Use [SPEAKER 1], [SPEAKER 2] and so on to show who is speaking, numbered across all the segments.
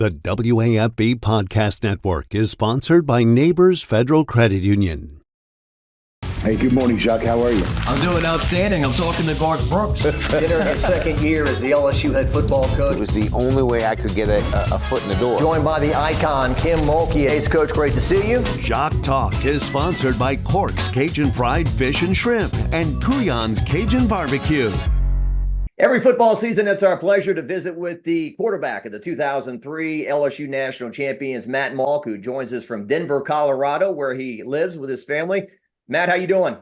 [SPEAKER 1] The WAFB Podcast Network is sponsored by Neighbors Federal Credit Union.
[SPEAKER 2] Hey, good morning, Jacques. How are you?
[SPEAKER 3] I'm doing outstanding. I'm talking to Garth Brooks.
[SPEAKER 4] Entering his second year as the LSU head football coach.
[SPEAKER 5] It was the only way I could get a foot in the door.
[SPEAKER 4] Joined by the icon, Kim Mulkey. Hey, Coach, great to see you.
[SPEAKER 1] Jacques Talk is sponsored by Cork's Cajun Fried Fish and Shrimp and Couillon's Cajun Barbecue.
[SPEAKER 4] Every football season, it's our pleasure to visit with the quarterback of the 2003 LSU National Champions, Matt Mauck, who joins us from Denver, Colorado, where he lives with his family. Matt, how you doing?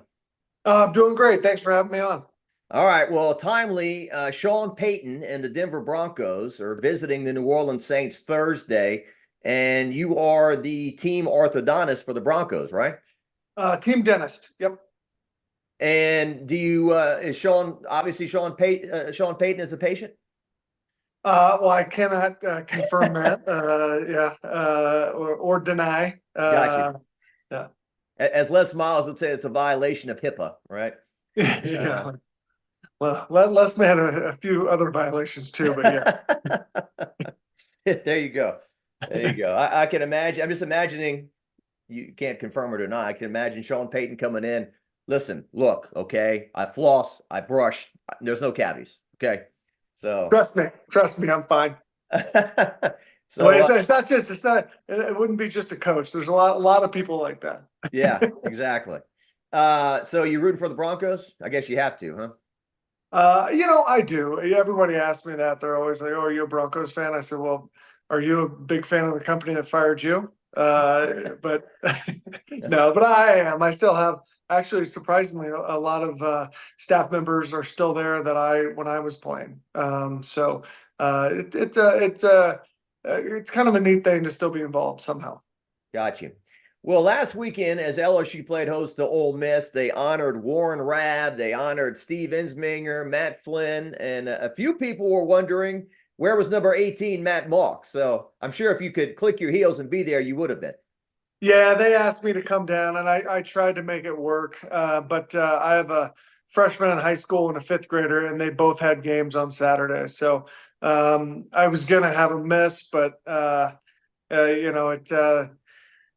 [SPEAKER 6] I'm doing great. Thanks for having me on.
[SPEAKER 4] All right. Well, timely, Sean Payton and the Denver Broncos are visiting the New Orleans Saints Thursday, and you are the team orthodontist for the Broncos, right?
[SPEAKER 6] Team dentist. Yep.
[SPEAKER 4] And do you is Sean Payton is a patient?
[SPEAKER 6] Well, I cannot confirm that. Or deny.
[SPEAKER 4] Gotcha.
[SPEAKER 6] Yeah.
[SPEAKER 4] As Les Miles would say, it's a violation of HIPAA, right?
[SPEAKER 6] Yeah. Well, Les may have a few other violations too, but yeah.
[SPEAKER 4] There you go. There you go. I can imagine. I'm just imagining. You can't confirm it or not. I can imagine Sean Payton coming in. Listen, look, okay, I floss, I brush, there's no cavities, okay? So
[SPEAKER 6] Trust me, I'm fine.
[SPEAKER 4] So
[SPEAKER 6] well, it wouldn't be just a coach. There's a lot of people like that.
[SPEAKER 4] Yeah, exactly. So you rooting for the Broncos? I guess you have to, huh?
[SPEAKER 6] I do. Everybody asks me that. They're always like, "Oh, are you a Broncos fan?" I said, "Well, are you a big fan of the company that fired you?" But no, but I am. I still have, actually, surprisingly, a lot of staff members are still there that when I was playing. So it's kind of a neat thing to still be involved somehow.
[SPEAKER 4] Got you. Well, last weekend, as LSU played host to Ole Miss, they honored Warren Rabb, they honored Steve Ensminger, Matt Flynn, and a few people were wondering, where was number 18, Matt Mauck? So I'm sure if you could click your heels and be there, you would have been.
[SPEAKER 6] Yeah, they asked me to come down, and I tried to make it work. But I have a freshman in high school and a fifth grader, and they both had games on Saturday. So I was going to have a miss, but,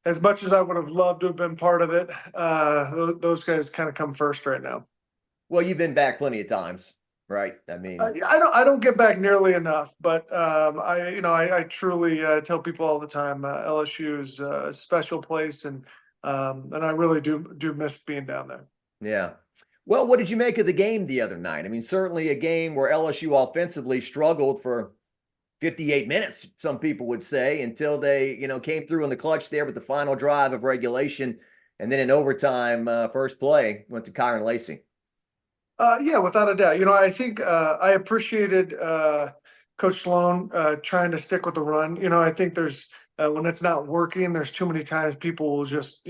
[SPEAKER 6] as much as I would have loved to have been part of it, those guys kind of come first right now.
[SPEAKER 4] Well, you've been back plenty of times. Right. I mean,
[SPEAKER 6] I don't get back nearly enough, but I truly tell people all the time, LSU is a special place, and I really do miss being down there.
[SPEAKER 4] Yeah. Well, what did you make of the game the other night? I mean, certainly a game where LSU offensively struggled for 58 minutes, some people would say, until they, came through in the clutch there with the final drive of regulation, and then in overtime, first play went to Kyron Lacey.
[SPEAKER 6] Yeah, without a doubt. I think I appreciated Coach Sloan trying to stick with the run. I think there's when it's not working, there's too many times people will just,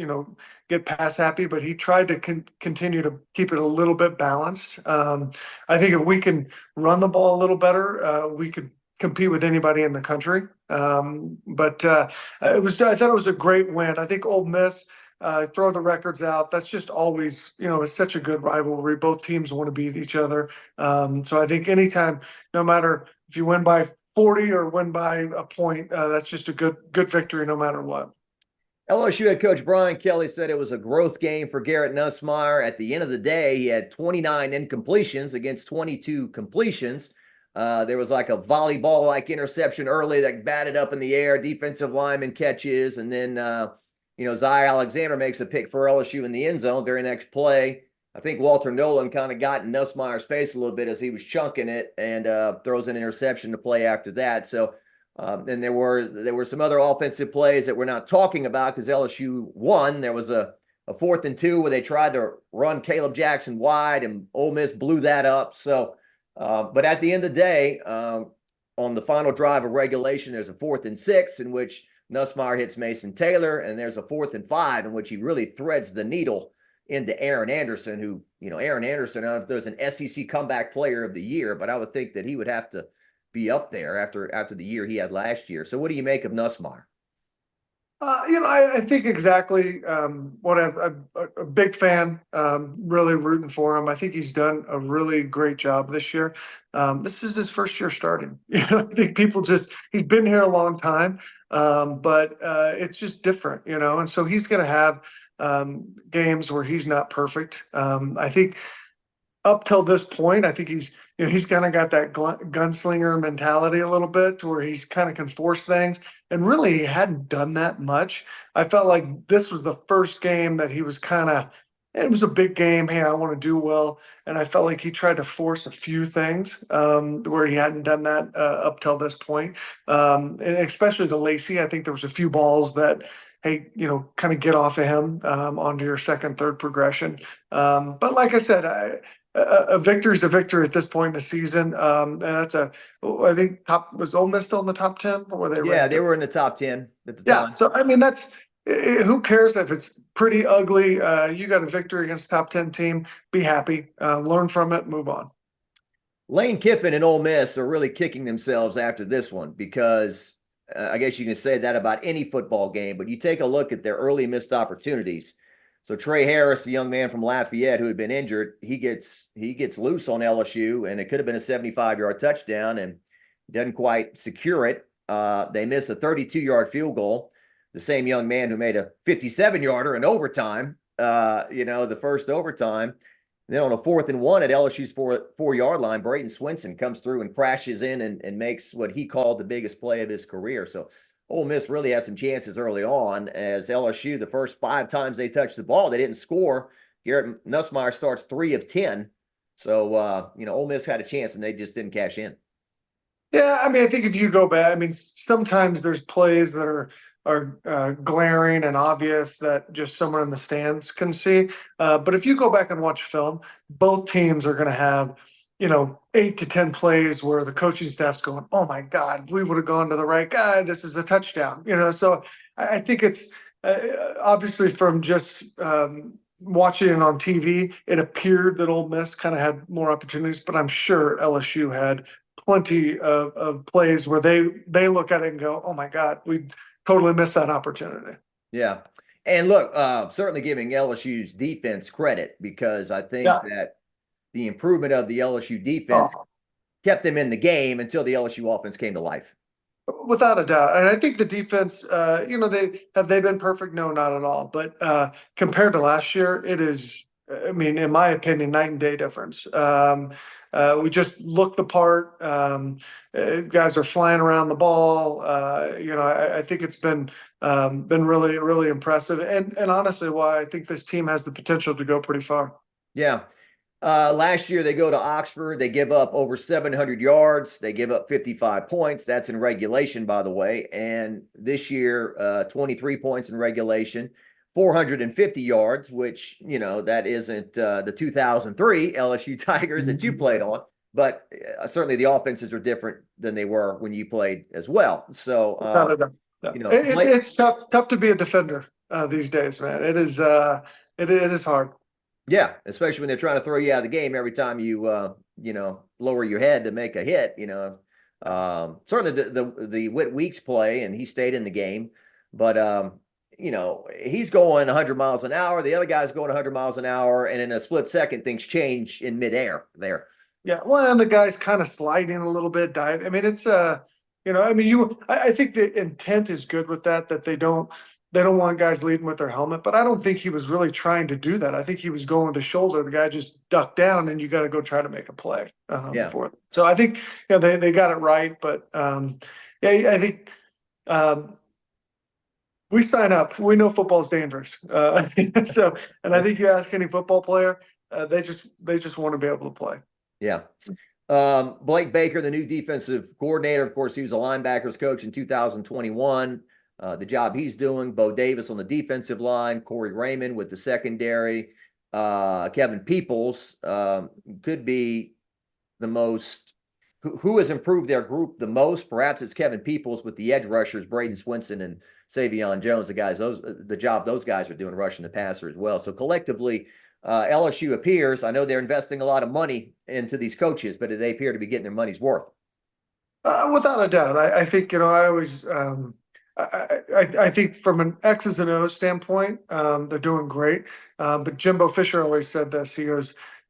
[SPEAKER 6] get pass happy, but he tried to continue to keep it a little bit balanced. I think if we can run the ball a little better, we could compete with anybody in the country. But I thought it was a great win. I think Ole Miss, throw the records out. That's just always, it's such a good rivalry. Both teams want to beat each other. So I think anytime, no matter if you win by 40 or win by a point, that's just a good victory no matter what.
[SPEAKER 4] LSU head coach Brian Kelly said it was a growth game for Garrett Nussmeier. At the end of the day, he had 29 incompletions against 22 completions. There was like a volleyball-like interception early that batted up in the air, defensive lineman catches, and then Zy Alexander makes a pick for LSU in the end zone. Very next play, I think Walter Nolan kind of got in Nussmeier's face a little bit as he was chunking it, and throws an interception to play after that. So, and there were some other offensive plays that we're not talking about because LSU won. There was a 4th and 2 where they tried to run Caleb Jackson wide, and Ole Miss blew that up. So, but at the end of the day, on the final drive of regulation, there's a 4th and 6 in which Nussmeier hits Mason Taylor, and there's a 4th and 5 in which he really threads the needle into Aaron Anderson, who, Aaron Anderson, I don't know if there's an SEC comeback player of the year, but I would think that he would have to be up there after the year he had last year. So what do you make of Nussmeier?
[SPEAKER 6] I think exactly what I'm a big fan, really rooting for him. I think he's done a really great job this year. This is his first year starting. I think he's been here a long time, but it's just different, and so he's going to have games where he's not perfect. I think up till this point, I think he's kind of got that gunslinger mentality a little bit to where he's kind of can force things. And really, he hadn't done that much. I felt like this was the first game that he was it was a big game. Hey, I want to do well. And I felt like he tried to force a few things where he hadn't done that up till this point. And especially to Lacey, I think there was a few balls that, hey, kind of get off of him onto your second, third progression. But like I said, a victory is a victory at this point in the season. And I think was Ole Miss still in the top 10? Or were they?
[SPEAKER 4] Yeah, they were in the top 10 at the
[SPEAKER 6] Yeah.
[SPEAKER 4] time.
[SPEAKER 6] So, I mean, who cares if it's pretty ugly? You got a victory against a top 10 team. Be happy, learn from it, move on.
[SPEAKER 4] Lane Kiffin and Ole Miss are really kicking themselves after this one because I guess you can say that about any football game, but you take a look at their early missed opportunities. So Trey Harris, the young man from Lafayette who had been injured, he gets loose on LSU, and it could have been a 75-yard touchdown and doesn't quite secure it. They miss a 32-yard field goal. The same young man who made a 57-yarder in overtime, the first overtime. And then on a 4th and 1 at LSU's 4-yard line, Braden Swinson comes through and crashes in and makes what he called the biggest play of his career. So Ole Miss really had some chances early on as LSU, the first 5 times they touched the ball, they didn't score. Garrett Nussmeier starts 3 of 10. So, Ole Miss had a chance and they just didn't cash in.
[SPEAKER 6] Yeah, I mean, I think if you go back, I mean, sometimes there's plays that are glaring and obvious that just someone in the stands can see. But if you go back and watch film, both teams are going to have, 8 to 10 plays where the coaching staff's going, oh my God, we would have gone to the right guy. This is a touchdown, So I think it's obviously from just watching it on TV, it appeared that Ole Miss kind of had more opportunities, but I'm sure LSU had plenty of plays where they look at it and go, oh my God, we totally missed that opportunity.
[SPEAKER 4] Yeah. And look, certainly giving LSU's defense credit because I think that the improvement of the LSU defense kept them in the game until the LSU offense came to life.
[SPEAKER 6] Without a doubt. And I think the defense, they been perfect? No, not at all. But compared to last year, it is, I mean, in my opinion, night and day difference. We just look the part. Guys are flying around the ball. I think it's been really, really impressive. And honestly, why I think this team has the potential to go pretty far.
[SPEAKER 4] Yeah. Last year, they go to Oxford. They give up over 700 yards. They give up 55 points. That's in regulation, by the way. And this year, 23 points in regulation, 450 yards, which, that isn't the 2003 LSU Tigers that you played on. But certainly the offenses are different than they were when you played as well. So,
[SPEAKER 6] it's tough to be a defender these days, man. It is hard.
[SPEAKER 4] Yeah, especially when they're trying to throw you out of the game every time you lower your head to make a hit. Certainly the Whit Weeks play, and he stayed in the game, but he's going 100 miles an hour. The other guy's going 100 miles an hour, and in a split second, things change in midair there.
[SPEAKER 6] Yeah, well, and the guy's kind of sliding a little bit. I mean, it's I think the intent is good with that they don't want guys leading with their helmet, but I don't think he was really trying to do that. I think he was going with the shoulder. The guy just ducked down, and you got to go try to make a play for it. So I think they got it right, but I think we sign up. We know football is dangerous, so and I think you ask any football player, they just want to be able to play.
[SPEAKER 4] Yeah. Blake Baker, the new defensive coordinator, of course, he was a linebackers coach in 2021. The job he's doing, Bo Davis on the defensive line, Corey Raymond with the secondary, Kevin Peoples could be the most, who has improved their group the most. Perhaps it's Kevin Peoples with the edge rushers, Braden Swinson and Savion Jones, the job those guys are doing rushing the passer as well. So collectively, LSU appears, I know they're investing a lot of money into these coaches, but they appear to be getting their money's worth.
[SPEAKER 6] Without a doubt. I think, I I think from an X's and O's standpoint, they're doing great. But Jimbo Fisher always said this.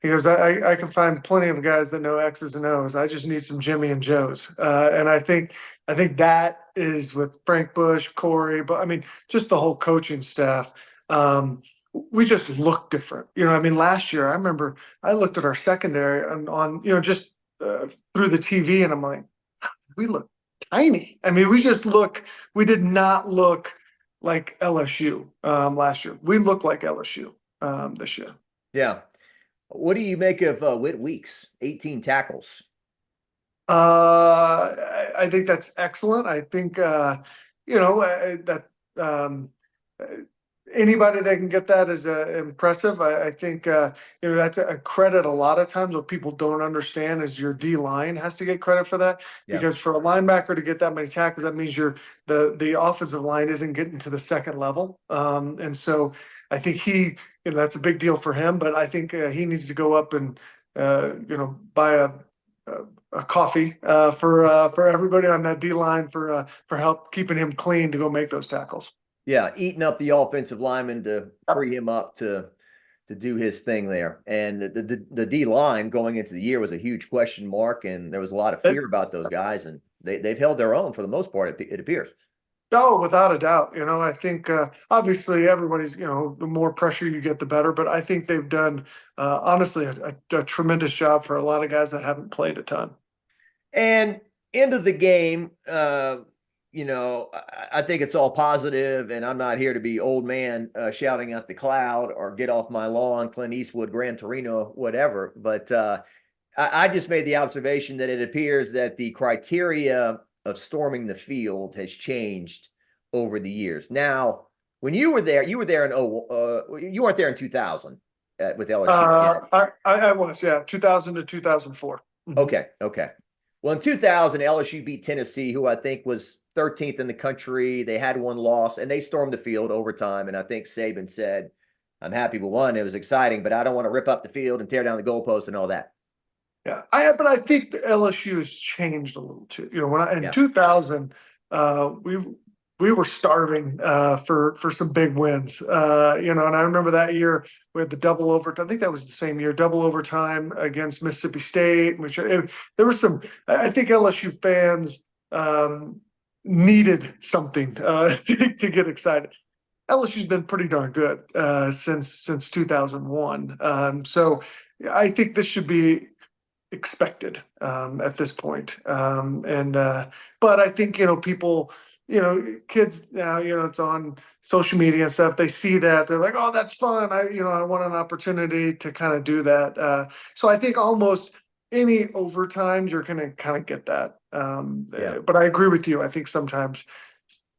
[SPEAKER 6] I can find plenty of guys that know X's and O's. I just need some Jimmy and Joes. And I think that is with Frank Bush, Corey, but I mean, just the whole coaching staff. We just look different. I mean, last year I remember I looked at our secondary on just through the TV, and I'm like, we look tiny. I mean, we did not look like LSU last year. We look like LSU this year.
[SPEAKER 4] Yeah. What do you make of Whit Weeks? 18 tackles.
[SPEAKER 6] I think that's excellent. I think that anybody that can get that is impressive. I think that's a credit. A lot of times what people don't understand is your D line has to get credit for that, because for a linebacker to get that many tackles, that means the offensive line isn't getting to the second level. And so I think that's a big deal for him, but I think he needs to go up and buy a coffee for everybody on that D line for help keeping him clean to go make those tackles.
[SPEAKER 4] Yeah, eating up the offensive lineman to free him up to do his thing there. And the D line going into the year was a huge question mark, and there was a lot of fear about those guys, and they've held their own for the most part, it appears.
[SPEAKER 6] Oh, without a doubt. I think obviously everybody's, the more pressure you get, the better. But I think they've done, honestly, a tremendous job for a lot of guys that haven't played a ton.
[SPEAKER 4] And end of the game, I think it's all positive, and I'm not here to be old man shouting at the cloud or get off my lawn, Clint Eastwood, Gran Torino, whatever. But I just made the observation that it appears that the criteria of storming the field has changed over the years. Now, when you were there in you weren't there in 2000 with LSU.
[SPEAKER 6] I was, 2000 to 2004.
[SPEAKER 4] Mm-hmm. Okay. Well, in 2000, LSU beat Tennessee, who I think was 13th in the country. They had one loss, and they stormed the field overtime. And I think Saban said, "I'm happy we won. It was exciting, but I don't want to rip up the field and tear down the goalposts and all that."
[SPEAKER 6] Yeah, but I think the LSU has changed a little too. In 2000, we were starving for some big wins. And I remember that year we had the double overtime. I think that was the same year, double overtime against Mississippi State. There was some. I think LSU fans needed something to get excited. LSU's been pretty darn good since 2001. So I think this should be expected at this point. But I think, people, kids now, it's on social media and stuff. They see that, they're like, "Oh, that's fun. I want an opportunity to kind of do that." So I think almost any overtime, you're going to kind of get that. But I agree with you. I think sometimes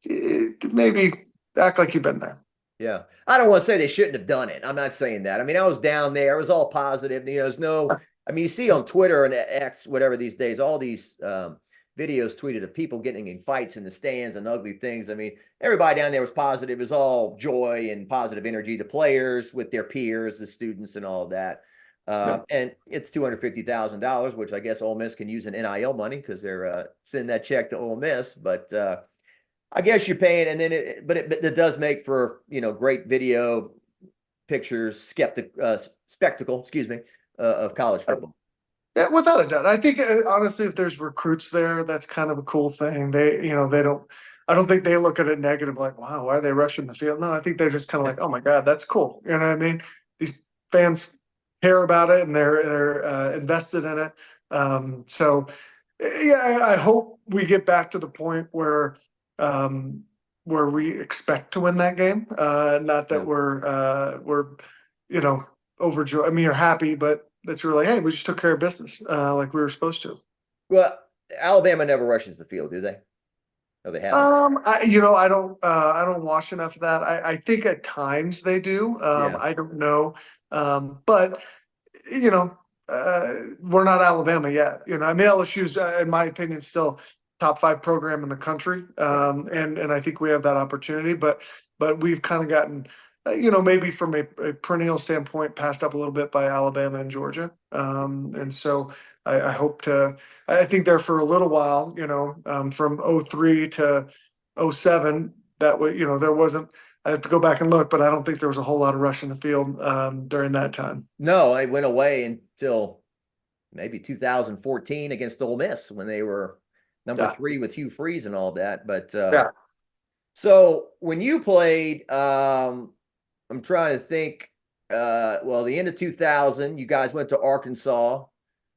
[SPEAKER 6] maybe act like you've been there.
[SPEAKER 4] Yeah. I don't want to say they shouldn't have done it. I'm not saying that. I mean, I was down there. It was all positive. There's no, I mean, you see on Twitter and X, whatever these days, all these videos tweeted of people getting in fights in the stands and ugly things. I mean, everybody down there was positive. It was all joy and positive energy. The players with their peers, the students and all of that. And it's $250,000, which I guess Ole Miss can use in NIL money because they're sending that check to Ole Miss. But I guess you're paying, and then it does make for great video, pictures, spectacle, of college football.
[SPEAKER 6] Yeah, without a doubt. I think honestly, if there's recruits there, that's kind of a cool thing. I don't think they look at it negative, like, "Wow, why are they rushing the field?" No, I think they're just kind of like, "Oh my God, that's cool." You know what I mean? These fans care about it and they're invested in it. So yeah, I hope we get back to the point where we expect to win that game. Not that we're overjoyed. I mean, you're happy, but that you're like, "Hey, we just took care of business like we were supposed to."
[SPEAKER 4] Well, Alabama never rushes the field, do they? No, they haven't.
[SPEAKER 6] I don't watch enough of that. I think at times they do. I don't know. But we're not Alabama yet. I mean, LSU's, in my opinion, still top 5 program in the country. And I think we have that opportunity, but we've kind of gotten, maybe from a perennial standpoint, passed up a little bit by Alabama and Georgia. And so I hope I think there for a little while, from 03 to 07, that way, there wasn't, I have to go back and look, but I don't think there was a whole lot of rush in the field during that time.
[SPEAKER 4] No, it went away until maybe 2014 against Ole Miss when they were number 3 with Hugh Freeze and all that. But so when you played, I'm trying to think. The end of 2000, you guys went to Arkansas.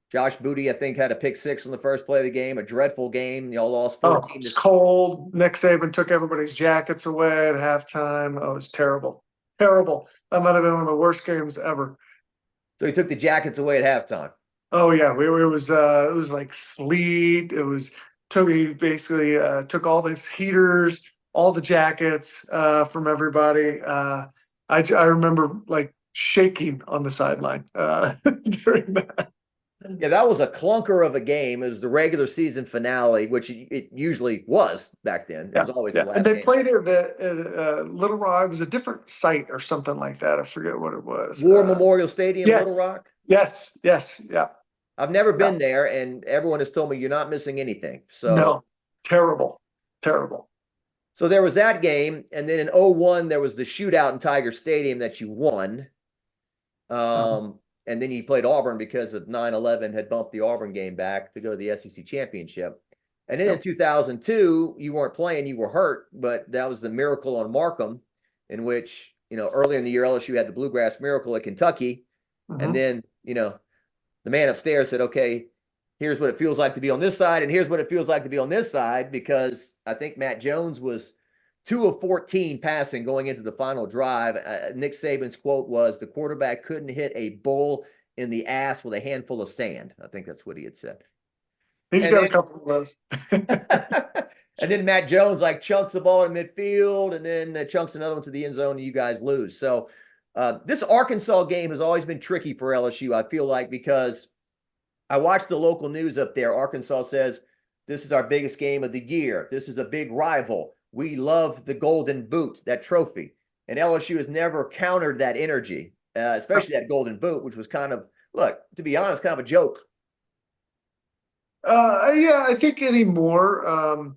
[SPEAKER 4] Josh Booty, I think, had a pick 6 on the first play of the game, a dreadful game. Y'all lost 14.
[SPEAKER 6] It's cold. Nick Saban took everybody's jackets away at halftime. Oh, it was terrible. Terrible. That might have been one of the worst games ever.
[SPEAKER 4] So he took the jackets away at halftime.
[SPEAKER 6] Oh yeah, it was like sleet. He basically took all these heaters, all the jackets from everybody. I remember like shaking on the sideline during that.
[SPEAKER 4] Yeah, that was a clunker of a game. It was the regular season finale, which it usually was back then. It was always the last
[SPEAKER 6] and they
[SPEAKER 4] game.
[SPEAKER 6] played it at Little Rock. It was a different site or something like that. I forget what it was.
[SPEAKER 4] War Memorial Stadium,
[SPEAKER 6] yes.
[SPEAKER 4] Little Rock?
[SPEAKER 6] Yes, yeah.
[SPEAKER 4] I've never been there, and everyone has told me you're not missing anything. So
[SPEAKER 6] no, terrible.
[SPEAKER 4] So there was that game, and then in 01, there was the shootout in Tiger Stadium that you won. And then you played Auburn because of 9/11 had bumped the Auburn game back to go to the SEC championship. And then in 2002, you weren't playing, you were hurt, but that was the Miracle on Markham, in which, earlier in the year, LSU had the Bluegrass Miracle at Kentucky. And then, the man upstairs said, okay, here's what it feels like to be on this side, and here's what it feels like to be on this side, because I think Matt Jones was 2 of 14 passing going into the final drive. Nick Saban's quote was, the quarterback couldn't hit a bull in the ass with a handful of sand. I think that's what he had said.
[SPEAKER 6] He's got a couple of those.
[SPEAKER 4] And then Matt Jones chunks the ball in midfield and then chunks another one to the end zone and you guys lose. So this Arkansas game has always been tricky for LSU, I feel like, because I watched the local news up there. Arkansas says, this is our biggest game of the year. This is a big rival. We love the Golden Boot, that trophy. And LSU has never countered that energy, especially that Golden Boot, which was kind of, to be honest, kind of a joke.
[SPEAKER 6] I think anymore,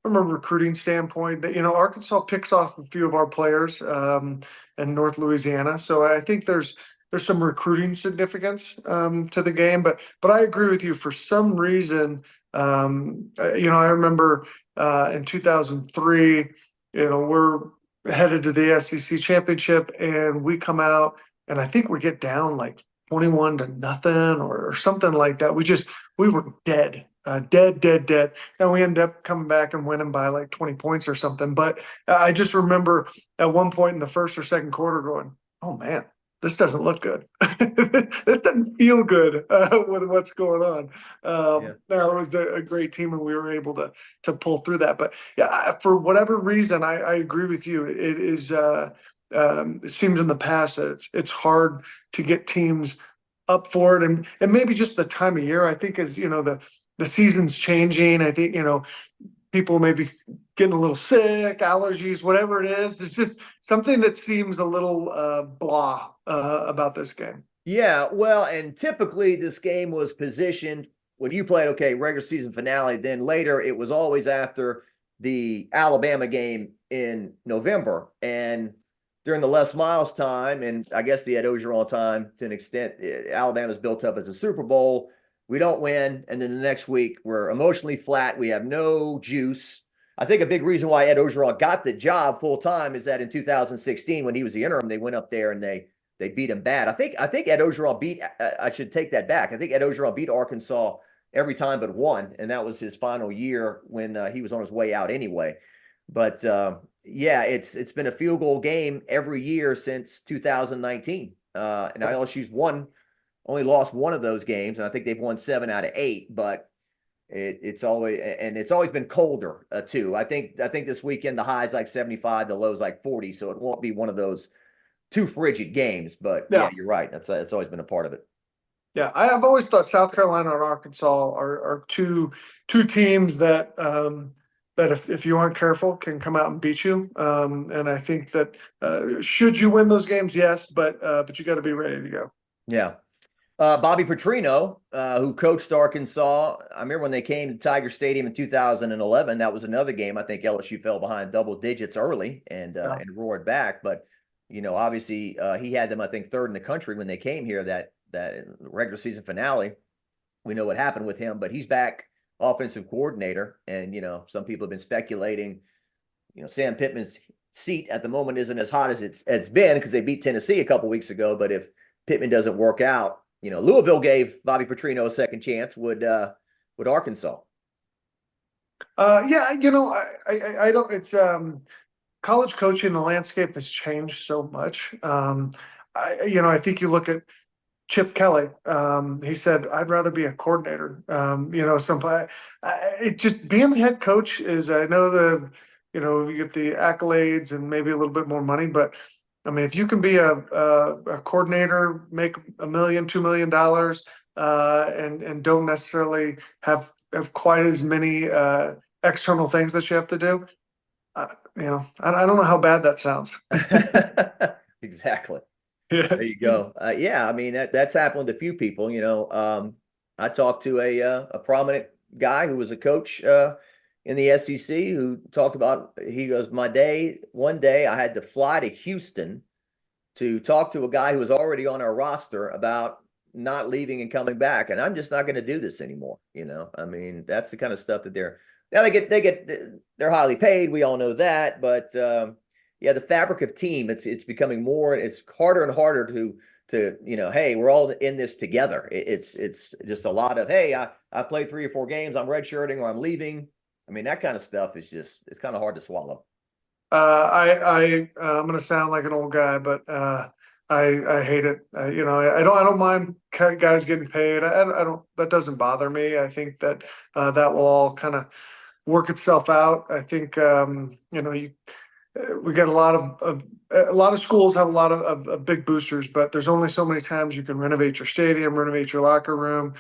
[SPEAKER 6] from a recruiting standpoint, that Arkansas picks off a few of our players in North Louisiana. So I think there's some recruiting significance to the game. But I agree with you. For some reason, I remember in 2003, we're headed to the SEC championship and we come out and I think we get down like 21-0 or something like that. We were dead. Dead. And we end up coming back and winning by like 20 points or something. But I just remember at one point in the first or second quarter going, oh man, this doesn't look good. This doesn't feel good with what's going on. Now, it was a great team and we were able to pull through that. But yeah, for whatever reason, I agree with you. It is, it seems in the past that it's hard to get teams up for it. And maybe just the time of year, I think, as the season's changing. I think, people may be getting a little sick, allergies, whatever it is. It's just something that seems a little blah about this game.
[SPEAKER 4] Yeah, well, and typically this game was positioned when you played, regular season finale, then later it was always after the Alabama game in November. And during the Les Miles time, and I guess the Ed Ogeron time to an extent, Alabama's built up as a Super Bowl. We don't win, and then the next week we're emotionally flat. We have no juice. I think a big reason why Ed Ogeron got the job full time is that in 2016, when he was the interim, they went up there and they beat him bad. I think Ed Ogeron beat. I should take that back. I think Ed Ogeron beat Arkansas every time but one, and that was his final year when he was on his way out anyway. But it's been a field goal game every year since 2019, and LSU's only lost one of those games, and I think they've won 7 out of 8. But it's always been colder too. I think this weekend the high's like 75, the low's like 40, so it won't be one of those too frigid games. But yeah, you're right. That's always been a part of it.
[SPEAKER 6] Yeah, I've always thought South Carolina and Arkansas are two teams that if you aren't careful can come out and beat you. And I think that should you win those games, yes, but you got to be ready to go.
[SPEAKER 4] Yeah. Bobby Petrino, who coached Arkansas. I remember when they came to Tiger Stadium in 2011. That was another game. I think LSU fell behind double digits early and roared back. But obviously he had them, I think, third in the country when they came here. That regular season finale. We know what happened with him, but he's back, offensive coordinator. And some people have been speculating. Sam Pittman's seat at the moment isn't as hot as it's been because they beat Tennessee a couple weeks ago. But if Pittman doesn't work out, Louisville gave Bobby Petrino a second chance. Would Arkansas?
[SPEAKER 6] Yeah, I don't. It's college coaching. The landscape has changed so much. I think you look at Chip Kelly. He said, "I'd rather be a coordinator." It just being the head coach is. I know you get the accolades and maybe a little bit more money, but I mean, if you can be a coordinator, make $1 million, $2 million, and don't necessarily have quite as many external things that you have to do, I don't know how bad that sounds.
[SPEAKER 4] Exactly.
[SPEAKER 6] Yeah.
[SPEAKER 4] There you go. Yeah, I mean that's happened to a few people. I talked to a prominent guy who was a coach in the SEC who talked about, he goes, one day I had to fly to Houston to talk to a guy who was already on our roster about not leaving and coming back. And I'm just not going to do this anymore. I mean, that's the kind of stuff that they're highly paid. We all know that. But yeah, the fabric of team, it's becoming it's harder and harder to hey, we're all in this together. It's just a lot of, hey, I played 3 or 4 games, I'm redshirting or I'm leaving. I mean, that kind of stuff is it's kind of hard to swallow.
[SPEAKER 6] I'm going to sound like an old guy, but I hate it. I don't mind guys getting paid. I don't. That doesn't bother me. I think that that will all kind of work itself out. I think we get a lot of schools have a lot of big boosters, but there's only so many times you can renovate your stadium, renovate your locker room,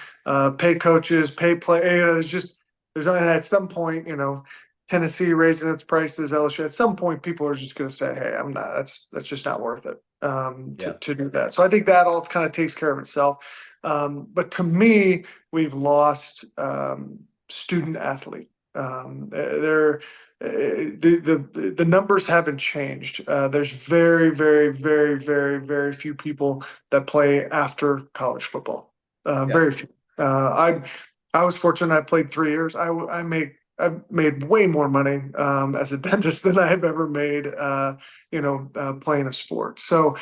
[SPEAKER 6] pay coaches, pay play. And at some point, Tennessee raising its prices, LSU. At some point, people are just going to say, "Hey, I'm not. That's just not worth it to do that." So I think that all kind of takes care of itself. But to me, we've lost student athlete. The numbers haven't changed. There's very, very, very, very, very few people that play after college football. Very few. I was fortunate. I played 3 years. I made way more money as a dentist than I've ever made, playing a sport. So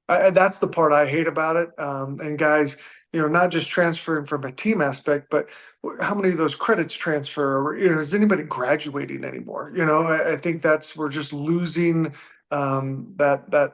[SPEAKER 6] that's the part I hate about it. And guys, not just transferring from a team aspect, but how many of those credits transfer? Or, is anybody graduating anymore? I think we're just losing that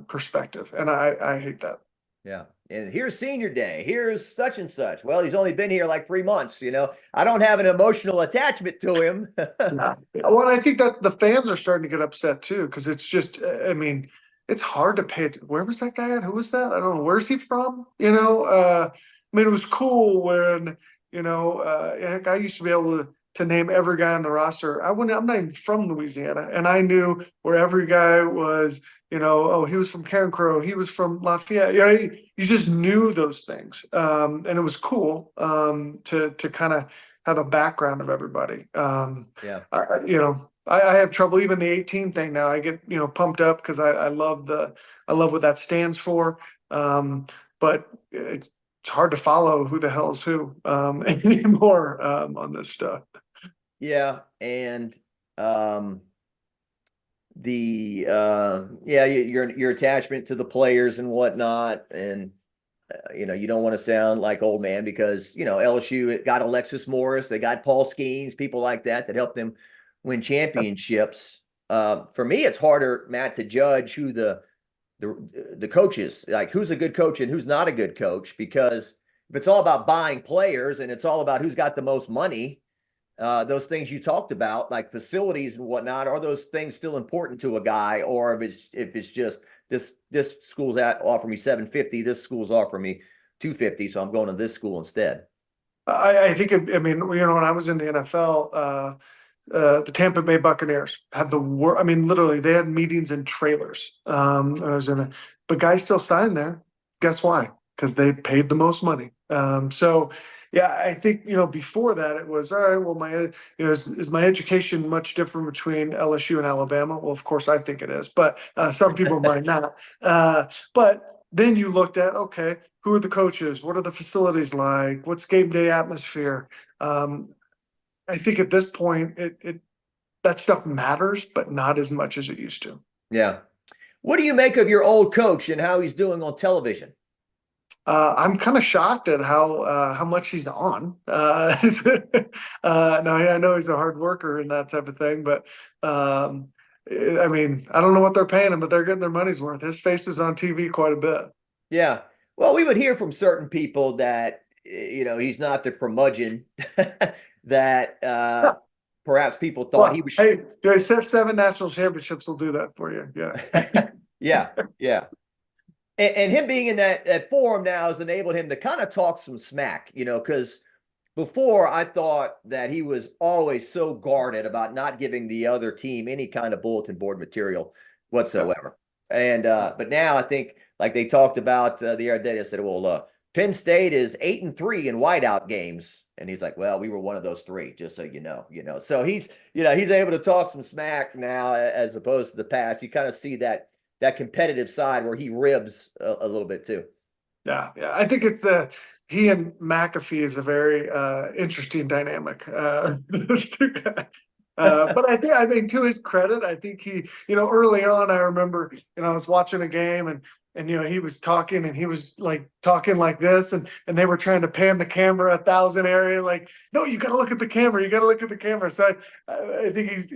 [SPEAKER 6] perspective, and I hate that.
[SPEAKER 4] Yeah. And here's senior day. Here's such and such. Well, he's only been here like 3 months. I don't have an emotional attachment to him.
[SPEAKER 6] No. Well, I think that the fans are starting to get upset too, because it's just, I mean, it's hard to pay. Where was that guy at? Who was that? I don't know. Where's he from? I mean, it was cool when, heck, I used to be able to name every guy on the roster. I'm not even from Louisiana, and I knew where every guy was. Oh, he was from Karen Crow. He was from Lafayette. You just knew those things, and it was cool to kind of have a background of everybody.
[SPEAKER 4] Yeah.
[SPEAKER 6] I have trouble even the 18 thing now. I get pumped up because I love what that stands for. But it's hard to follow who the hell is who anymore on this stuff.
[SPEAKER 4] Yeah, and your attachment to the players and whatnot, and you don't want to sound like old man because LSU got Alexis Morris, they got Paul Skeens, people like that helped them win championships. For me, it's harder, Matt, to judge who the coaches, like who's a good coach and who's not a good coach, because if it's all about buying players and it's all about who's got the most money, those things you talked about, like facilities and whatnot, are those things still important to a guy? Or if it's just this school's offer me $750, this school's offer me $250, so I'm going to this school instead.
[SPEAKER 6] I think when I was in the NFL, the Tampa Bay Buccaneers had literally they had meetings in trailers. But guys still signed there. Guess why? because they paid the most money. So yeah, I think, before that it was, all right, well, is my education much different between LSU and Alabama? Well, of course I think it is, but some people might not. But then you looked at, okay, who are the coaches? What are the facilities like? What's game day atmosphere? I think at this point, that stuff matters, but not as much as it used to.
[SPEAKER 4] Yeah. What do you make of your old coach and how he's doing on television?
[SPEAKER 6] I'm kind of shocked at how much he's on. Now I know he's a hard worker and that type of thing, but I mean, I don't know what they're paying him, but they're getting their money's worth. His face is on TV quite a bit.
[SPEAKER 4] Yeah. Well, we would hear from certain people that, he's not the curmudgeon that perhaps people thought he was.
[SPEAKER 6] Hey, 7 national championships will do that for you. Yeah.
[SPEAKER 4] Yeah. Yeah. And him being in that forum now has enabled him to kind of talk some smack, because before I thought that he was always so guarded about not giving the other team any kind of bulletin board material whatsoever. And but now I think, like they talked about the other day, they said, well, Penn State is 8-3 in whiteout games. And he's like, well, we were one of those 3, just so you know. So he's able to talk some smack now as opposed to the past. You kind of see that competitive side where he ribs a little bit too.
[SPEAKER 6] Yeah. I think he and McAfee is a very interesting dynamic. But I mean, to his credit, I think he, early on, I remember, I was watching a game and he was talking and he was like talking like this and they were trying to pan the camera 1,000 area, like, no, you got to look at the camera. You got to look at the camera. So I think he's,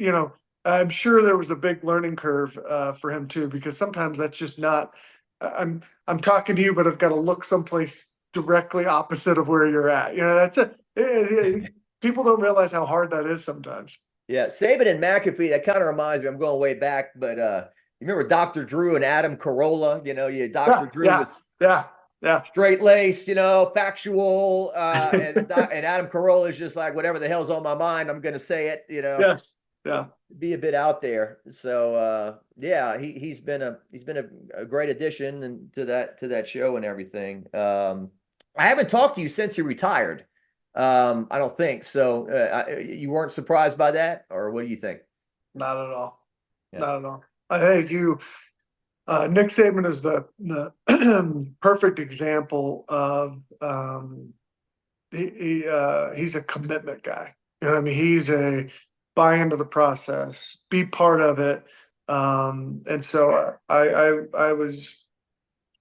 [SPEAKER 6] I'm sure there was a big learning curve for him too, because sometimes that's just not. I'm talking to you, but I've got to look someplace directly opposite of where you're at. That's it. People don't realize how hard that is sometimes.
[SPEAKER 4] Yeah, Saban and McAfee. That kind of reminds me. I'm going way back, but you remember Dr. Drew and Adam Carolla? Dr. Drew was straight laced, factual, and Adam Carolla is just like, whatever the hell's on my mind, I'm going to say it.
[SPEAKER 6] Yes. Yeah.
[SPEAKER 4] Be a bit out there. So he's been a great addition to that show and everything. I haven't talked to you since you retired. I don't think so. You weren't surprised by that, or what do you think?
[SPEAKER 6] Not at all.
[SPEAKER 4] Yeah.
[SPEAKER 6] Not at all. I think Nick Saban is the perfect example of he's a commitment guy. I mean, he's a buy into the process, be part of it. And so I was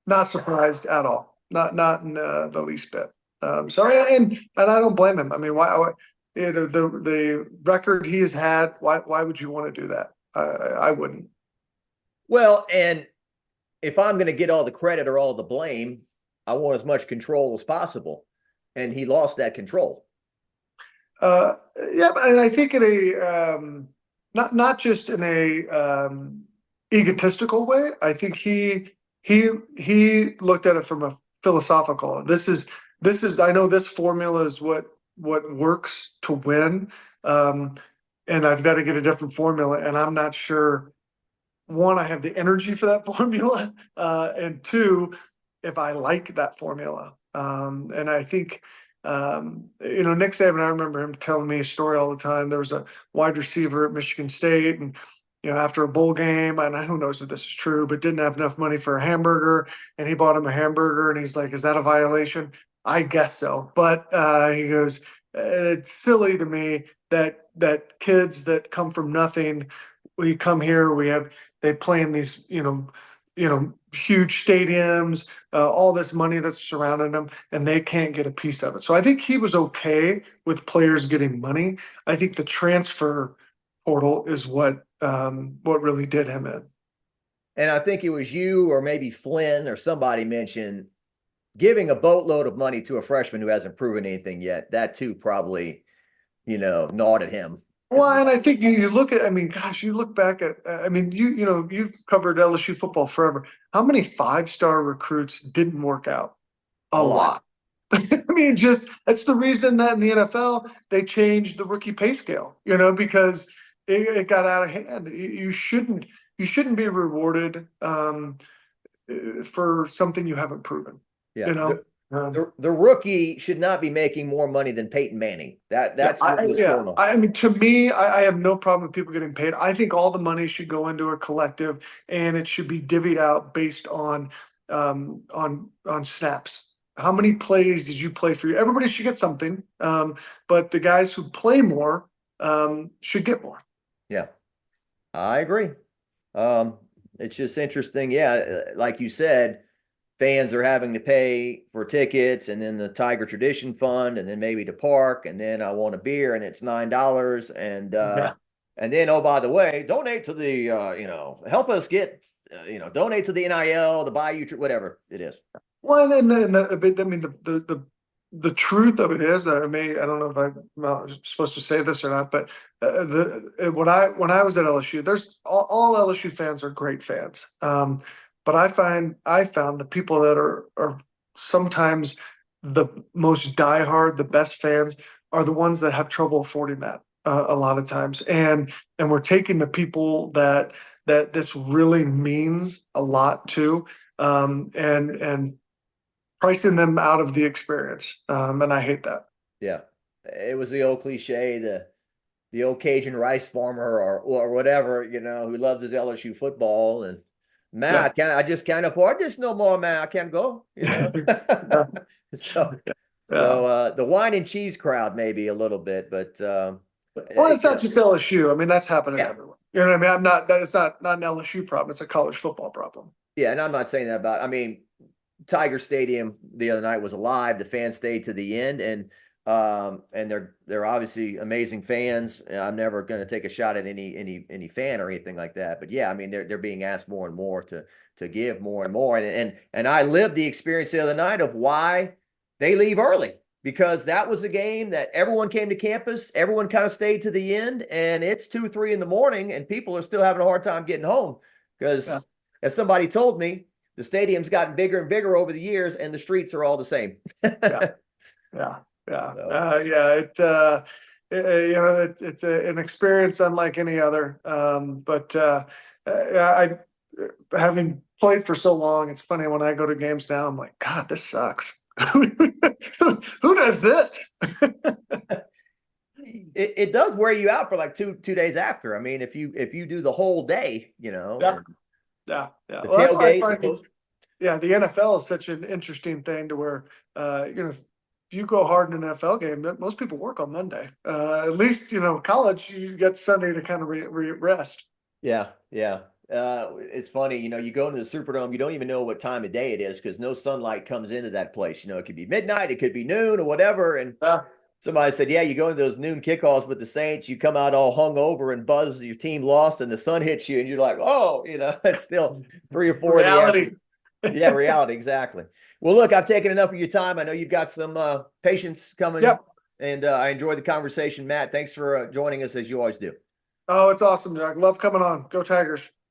[SPEAKER 6] not surprised at all. Not in the least bit. Sorry, and I don't blame him. I mean, why the record he has had, why would you want to do that? I wouldn't.
[SPEAKER 4] Well, and if I'm going to get all the credit or all the blame, I want as much control as possible. And he lost that control.
[SPEAKER 6] And I think in a not just in a egotistical way. I think he looked at it from a philosophical. This is I know this formula is what works to win, and I've got to get a different formula, and I'm not sure. One, I have the energy for that formula, and 2, if I like that formula. And I think. Nick Saban, I remember him telling me a story all the time. There was a wide receiver at Michigan State, and after a bowl game, and who knows if this is true, but didn't have enough money for a hamburger, and he bought him a hamburger, and he's like, "Is that a violation?" I guess so, but he goes, "It's silly to me that kids that come from nothing, we come here, they play in these huge stadiums, all this money that's surrounding them, and they can't get a piece of it." So I think he was okay with players getting money. I think the transfer portal is what really did him in.
[SPEAKER 4] And I think it was you or maybe Flynn or somebody mentioned giving a boatload of money to a freshman who hasn't proven anything yet. That too probably, gnawed at him.
[SPEAKER 6] Well, and I think you look at, you look back at, you've covered LSU football forever. How many 5-star recruits didn't work out? A lot. That's the reason that in the NFL, they changed the rookie pay scale, because it got out of hand. You shouldn't be rewarded for something you haven't proven.
[SPEAKER 4] Yeah.
[SPEAKER 6] You know,
[SPEAKER 4] The rookie should not be making more money than Peyton Manning. That's what was going on.
[SPEAKER 6] I mean, to me, I have no problem with people getting paid. I think all the money should go into a collective, and it should be divvied out based on snaps. How many plays did you play for you? Everybody should get something, but the guys who play more should get more.
[SPEAKER 4] Yeah, I agree. It's just interesting. Yeah, like you said, fans are having to pay for tickets, and then the Tiger Tradition Fund, and then maybe to park, and then I want a beer, and it's $9, and then, oh, by the way, donate to the help us get donate to the NIL, the Bayou, whatever it is.
[SPEAKER 6] Well, I mean, the truth of it is, I don't know if I'm supposed to say this or not, but when I was at LSU, there's all LSU fans are great fans. But I found the people that are sometimes the most diehard, the best fans are the ones that have trouble affording that a lot of times. And we're taking the people that this really means a lot to, and pricing them out of the experience. And I hate that.
[SPEAKER 4] Yeah. It was the old cliche, the old Cajun rice farmer or whatever, who loves his LSU football. And Matt, I just can't afford this no more, man. I can't go. So the wine and cheese crowd maybe a little bit, but
[SPEAKER 6] well, it's not just LSU. I mean, that's happening everywhere. You know what I mean? It's not an LSU problem. It's a college football problem.
[SPEAKER 4] Yeah, and I'm not saying that about. I mean, Tiger Stadium the other night was alive. The fans stayed to the end, and they're obviously amazing fans. I'm never going to take a shot at any fan or anything like that. But yeah, I mean, they're being asked more and more to give more and more. And I lived the experience the other night of why they leave early, because that was a game that everyone came to campus. Everyone kind of stayed to the end, and it's 2, 3 in the morning, and people are still having a hard time getting home because, as somebody told me, the stadium's gotten bigger and bigger over the years, and the streets are all the same.
[SPEAKER 6] It's an experience unlike any other. But I, having played for so long, it's funny when I go to games now, I'm like, God, this sucks. Who does this?
[SPEAKER 4] It does wear you out for like two days after. I mean, if you do the whole day,
[SPEAKER 6] Yeah.
[SPEAKER 4] The
[SPEAKER 6] Well,
[SPEAKER 4] tailgate.
[SPEAKER 6] The NFL is such an interesting thing to where, if you go hard in an NFL game, most people work on Monday. At least, college, you get Sunday to kind of rest.
[SPEAKER 4] Yeah. It's funny, you go into the Superdome, you don't even know what time of day it is because no sunlight comes into that place. It could be midnight, it could be noon or whatever. And somebody said, yeah, you go into those noon kickoffs with the Saints, you come out all hungover and buzzed, your team lost, and the sun hits you, and you're like, oh, it's still 3 or 4
[SPEAKER 6] reality.
[SPEAKER 4] in the afternoon. Yeah, reality, exactly. Well, look, I've taken enough of your time. I know you've got some patients coming, and I enjoyed the conversation. Matt, thanks for joining us as you always do.
[SPEAKER 6] Oh, it's awesome, Jack. Love coming on. Go Tigers.